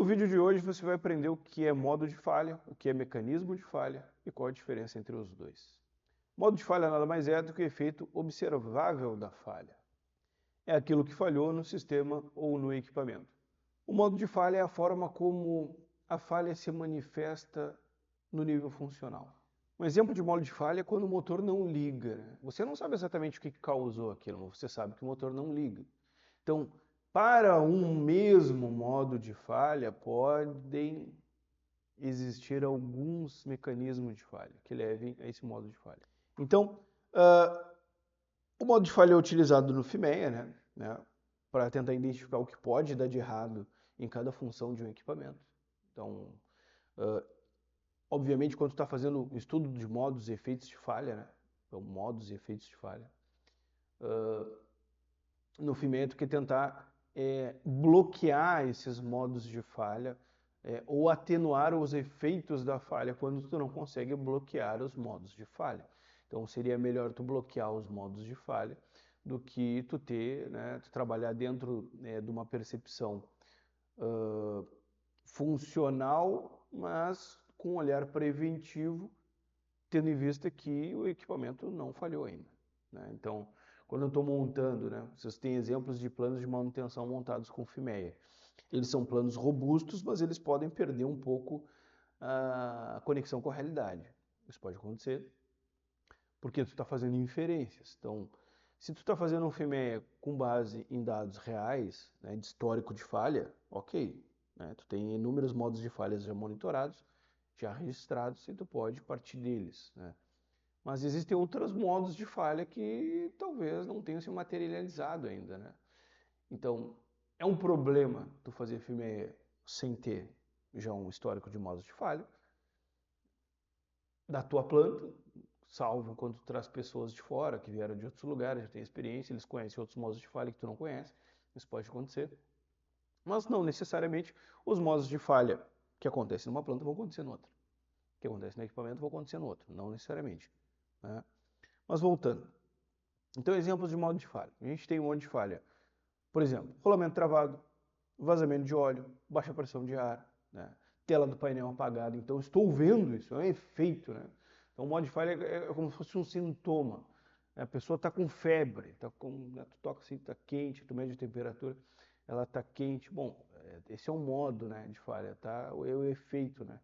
vídeo de hoje você vai aprender o que é modo de falha, o que é mecanismo de falha e qual a diferença entre os dois. Modo de falha nada mais é do que o efeito observável da falha. É aquilo que falhou no sistema ou no equipamento. O modo de falha é a forma como a falha se manifesta no nível funcional. Um exemplo de modo de falha é quando o motor não liga. Você não sabe exatamente o que causou aquilo, mas você sabe que o motor não liga. Então, para um mesmo modo de falha, podem existir alguns mecanismos de falha que levem a esse modo de falha. Então, o modo de falha é utilizado no FIMEA, né, para tentar identificar o que pode dar de errado em cada função de um equipamento. Então, obviamente, quando tu está fazendo o estudo de modos e efeitos de falha, né, então, modos e efeitos de falha, no FIMEA tu quer tentar bloquear esses modos de falha ou atenuar os efeitos da falha quando tu não consegue bloquear os modos de falha. Então seria melhor tu bloquear os modos de falha do que tu tu trabalhar dentro de uma percepção funcional, mas com um olhar preventivo, tendo em vista que o equipamento não falhou ainda, né? Então, quando eu estou montando, né, vocês têm exemplos de planos de manutenção montados com FIMEA. Eles são planos robustos, mas eles podem perder um pouco a conexão com a realidade. Isso pode acontecer porque tu está fazendo inferências. Então, se tu está fazendo um FIMEA com base em dados reais, né, de histórico de falha, ok. Né, tu tem inúmeros modos de falhas já monitorados, já registrados, e tu pode partir deles, né? Mas existem outros modos de falha que talvez não tenham se materializado ainda, né? Então, é um problema tu fazer FIMEA sem ter já um histórico de modos de falha da tua planta, salvo quando tu traz pessoas de fora, que vieram de outros lugares, já têm experiência, eles conhecem outros modos de falha que tu não conhece, isso pode acontecer. Mas não necessariamente os modos de falha que acontecem numa planta vão acontecer em outra. O que acontece no equipamento vão acontecer em outro, não necessariamente, né? Mas voltando. Então, exemplos de modo de falha. A gente tem um modo de falha, por exemplo, rolamento travado, vazamento de óleo, baixa pressão de ar, né? Tela do painel apagada. Então, estou vendo isso, é um efeito, né? Então, o modo de falha é como se fosse um sintoma. A pessoa está com febre, né, tu toca assim, está quente, tu mede a temperatura, ela está quente. Bom, esse é um modo, né, de falha, tá? É o efeito, né?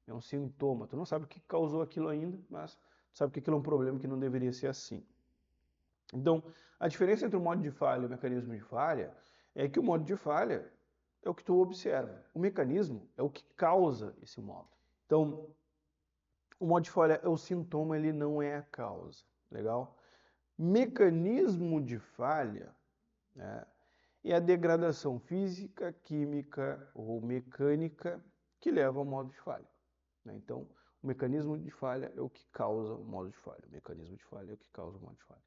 É um sintoma. Tu não sabe o que causou aquilo ainda, mas tu sabe que aquilo é um problema que não deveria ser assim. Então, a diferença entre o modo de falha e o mecanismo de falha é que o modo de falha é o que tu observa. O mecanismo é o que causa esse modo. Então, o modo de falha é o sintoma, ele não é a causa. Legal? Mecanismo de falha, né, é a degradação física, química ou mecânica que leva ao modo de falha, né? Então, o mecanismo de falha é o que causa o modo de falha. O mecanismo de falha é o que causa o modo de falha.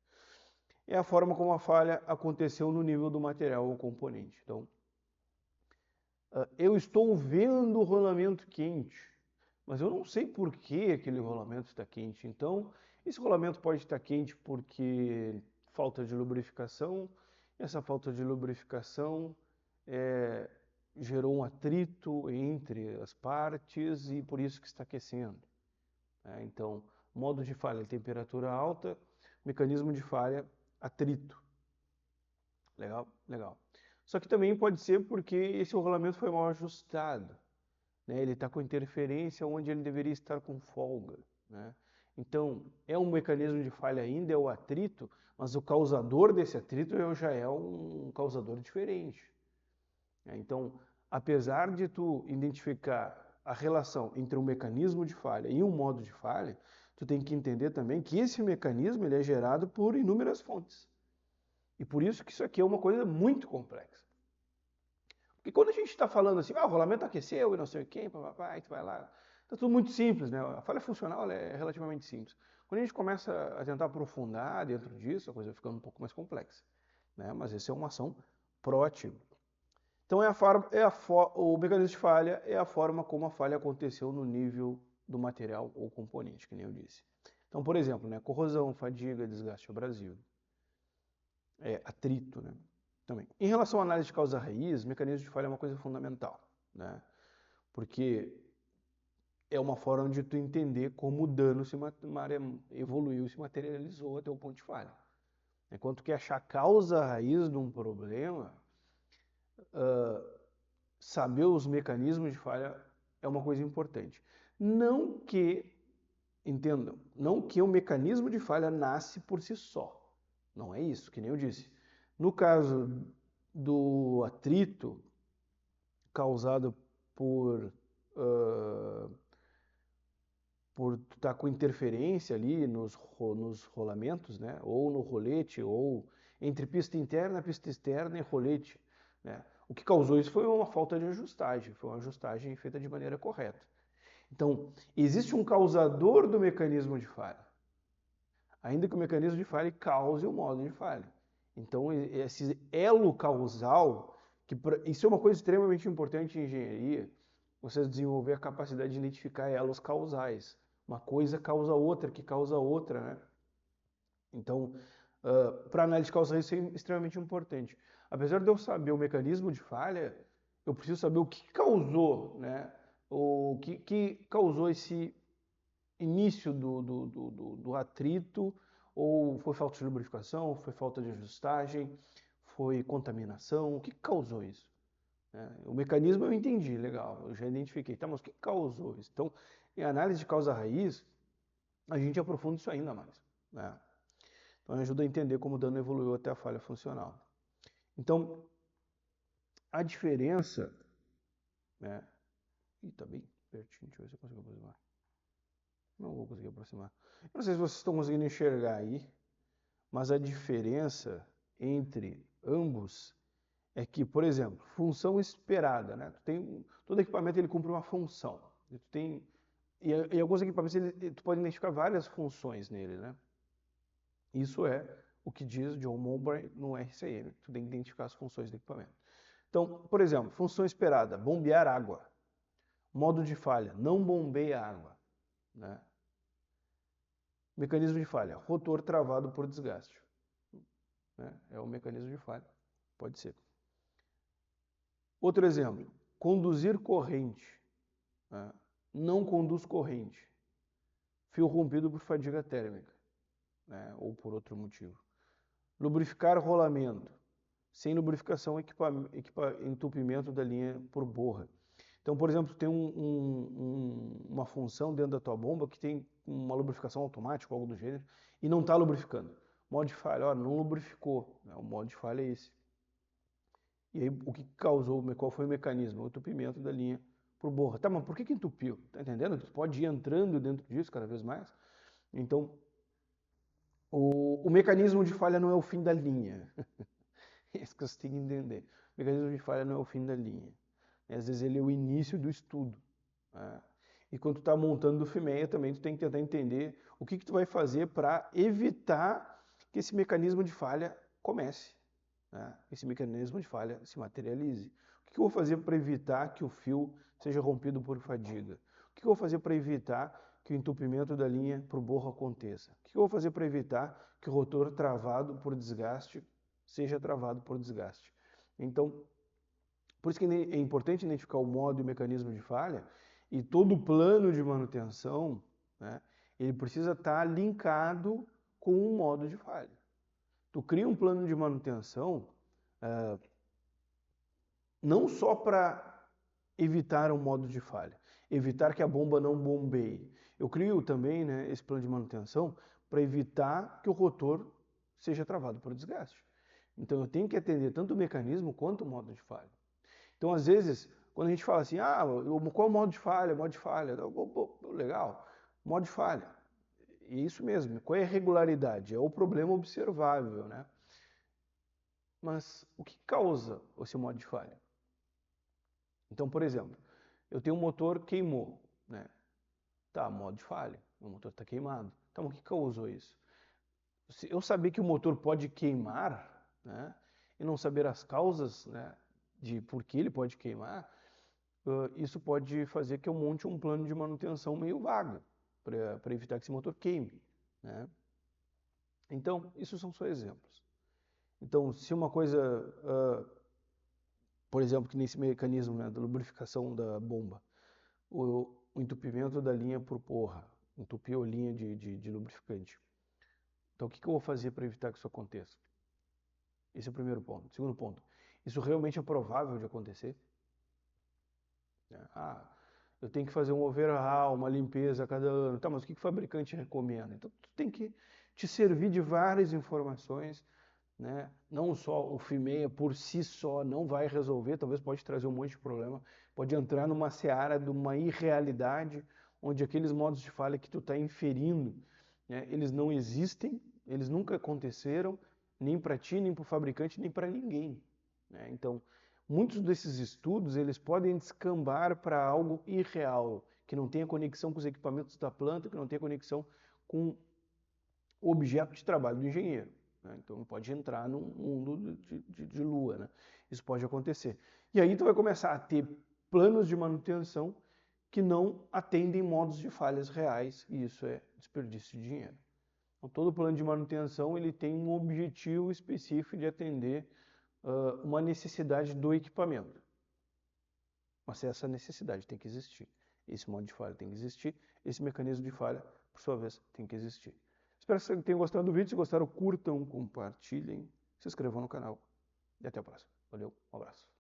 É a forma como a falha aconteceu no nível do material ou componente. Então, eu estou vendo o rolamento quente, mas eu não sei por que aquele rolamento está quente. Então, esse rolamento pode estar quente porque falta de lubrificação. Essa falta de lubrificação gerou um atrito entre as partes e por isso que está aquecendo. Então, modo de falha, temperatura alta, mecanismo de falha, atrito. Legal? Legal. Só que também pode ser porque esse rolamento foi mal ajustado, né? Ele está com interferência onde ele deveria estar com folga, né? Então, é um mecanismo de falha ainda, é o atrito, mas o causador desse atrito já é um causador diferente. Então, apesar de tu identificar a relação entre um mecanismo de falha e um modo de falha, tu tem que entender também que esse mecanismo ele é gerado por inúmeras fontes. E por isso que isso aqui é uma coisa muito complexa. Porque quando a gente está falando assim, o rolamento aqueceu e não sei o quê, papapá, aí tu vai lá, está tudo muito simples, né? A falha funcional é relativamente simples. Quando a gente começa a tentar aprofundar dentro disso, a coisa vai ficando um pouco mais complexa, né? Mas essa é uma ação proativa. Então, o mecanismo de falha é a forma como a falha aconteceu no nível do material ou componente, que nem eu disse. Então, por exemplo, né, corrosão, fadiga, desgaste abrasivo, atrito, né, também. Em relação à análise de causa raiz, mecanismo de falha é uma coisa fundamental, né? porque é uma forma de tu entender como o dano evoluiu, se materializou até o ponto de falha. Enquanto tu quer achar a causa raiz de um problema, saber os mecanismos de falha é uma coisa importante. Não que, entendam, não que o mecanismo de falha nasce por si só. Não é isso, que nem eu disse. No caso do atrito causado por estar com interferência ali nos rolamentos, né? Ou no rolete, ou entre pista interna, pista externa e rolete, né? O que causou isso foi uma falta de ajustagem, foi uma ajustagem feita de maneira correta. Então, existe um causador do mecanismo de falha, ainda que o mecanismo de falha cause o modo de falha. Então, esse elo causal, isso é uma coisa extremamente importante em engenharia, você desenvolver a capacidade de identificar elos causais. Uma coisa causa outra, que causa outra, né? Então, para análise de causa isso é extremamente importante. Apesar de eu saber o mecanismo de falha, eu preciso saber o que causou, né? O que causou esse início do atrito, ou foi falta de lubrificação, foi falta de ajustagem, foi contaminação, o que causou isso? O mecanismo eu entendi, legal, eu já identifiquei, tá, mas o que causou isso? Então, em análise de causa-raiz, a gente aprofunda isso ainda mais, né? Então, ajuda a entender como o dano evoluiu até a falha funcional. Então, a diferença, né? Ih, tá bem pertinho, deixa eu ver se eu consigo aproximar. Não vou conseguir aproximar. Eu não sei se vocês estão conseguindo enxergar aí, mas a diferença entre ambos é que, por exemplo, função esperada, né? Todo equipamento ele cumpre uma função. E alguns equipamentos tu pode identificar várias funções nele, né? Isso é o que diz John Mowbray no RCM. Tu tem que identificar as funções do equipamento. Então, por exemplo, função esperada, bombear água. Modo de falha, não bombeia água, né? Mecanismo de falha, rotor travado por desgaste, né? É o mecanismo de falha, pode ser. Outro exemplo, conduzir corrente, né? Não conduz corrente. Fio rompido por fadiga térmica, né? Ou por outro motivo. Lubrificar rolamento. Sem lubrificação, entupimento da linha por borra. Então, por exemplo, tem uma função dentro da tua bomba que tem uma lubrificação automática, algo do gênero, e não está lubrificando. Modo de falha, ó, não lubrificou, né? O modo de falha é esse. E aí, o que causou, qual foi o mecanismo? O entupimento da linha por borra. Tá, mas por que entupiu? Tá entendendo? Tu pode ir entrando dentro disso cada vez mais. Então, o mecanismo de falha não é o fim da linha. É isso que você tem que entender. O mecanismo de falha não é o fim da linha. Às vezes ele é o início do estudo, né? E quando tu está montando o FIMEA também tu tem que tentar entender o que tu vai fazer para evitar que esse mecanismo de falha comece, né? Esse mecanismo de falha se materialize. O que eu vou fazer para evitar que o fio seja rompido por fadiga? O que eu vou fazer para evitar que o entupimento da linha para o borro aconteça? O que eu vou fazer para evitar que o rotor travado por desgaste seja travado por desgaste? Então, por isso que é importante identificar o modo e o mecanismo de falha, e todo o plano de manutenção, né, ele precisa estar linkado com um modo de falha. Tu cria um plano de manutenção não só para evitar um modo de falha, evitar que a bomba não bombeie. Eu crio também, né, esse plano de manutenção para evitar que o rotor seja travado por desgaste. Então eu tenho que atender tanto o mecanismo quanto o modo de falha. Então, às vezes, quando a gente fala assim, qual é o modo de falha? Modo de falha. Legal, modo de falha. É isso mesmo. Qual é a regularidade? É o problema observável, né? Mas o que causa esse modo de falha? Então, por exemplo, eu tenho um motor queimou, né? Tá, modo de falha. O motor está queimado. Então, o que causou isso? Se eu saber que o motor pode queimar, né? E não saber as causas, né? De por que ele pode queimar, isso pode fazer que eu monte um plano de manutenção meio vago, para evitar que esse motor queime, né? Então, isso são só exemplos. Então, se uma coisa, por exemplo, que nesse mecanismo, né, da lubrificação da bomba, o entupimento da linha por porra, entupiu a linha de lubrificante. Então, o que eu vou fazer para evitar que isso aconteça? Esse é o primeiro ponto. Segundo ponto, isso realmente é provável de acontecer? Ah, eu tenho que fazer um overhaul, uma limpeza a cada ano. Tá, mas o que o fabricante recomenda? Então, tu tem que te servir de várias informações, né? Não só o FIMEA por si só não vai resolver, talvez pode trazer um monte de problema, pode entrar numa seara de uma irrealidade, onde aqueles modos de falha que tu está inferindo, né, eles não existem, eles nunca aconteceram, nem para ti, nem para o fabricante, nem para ninguém, né? Então, muitos desses estudos, eles podem descambar para algo irreal, que não tenha conexão com os equipamentos da planta, que não tenha conexão com o objeto de trabalho do engenheiro, né? Então pode entrar num mundo de lua, né? Isso pode acontecer. E aí tu vai começar a ter planos de manutenção que não atendem modos de falhas reais, e isso é desperdício de dinheiro. Então, todo plano de manutenção ele tem um objetivo específico de atender uma necessidade do equipamento. Mas essa necessidade tem que existir. Esse modo de falha tem que existir, esse mecanismo de falha, por sua vez, tem que existir. Espero que vocês tenham gostado do vídeo. Se gostaram, curtam, compartilhem, se inscrevam no canal. E até a próxima. Valeu, um abraço.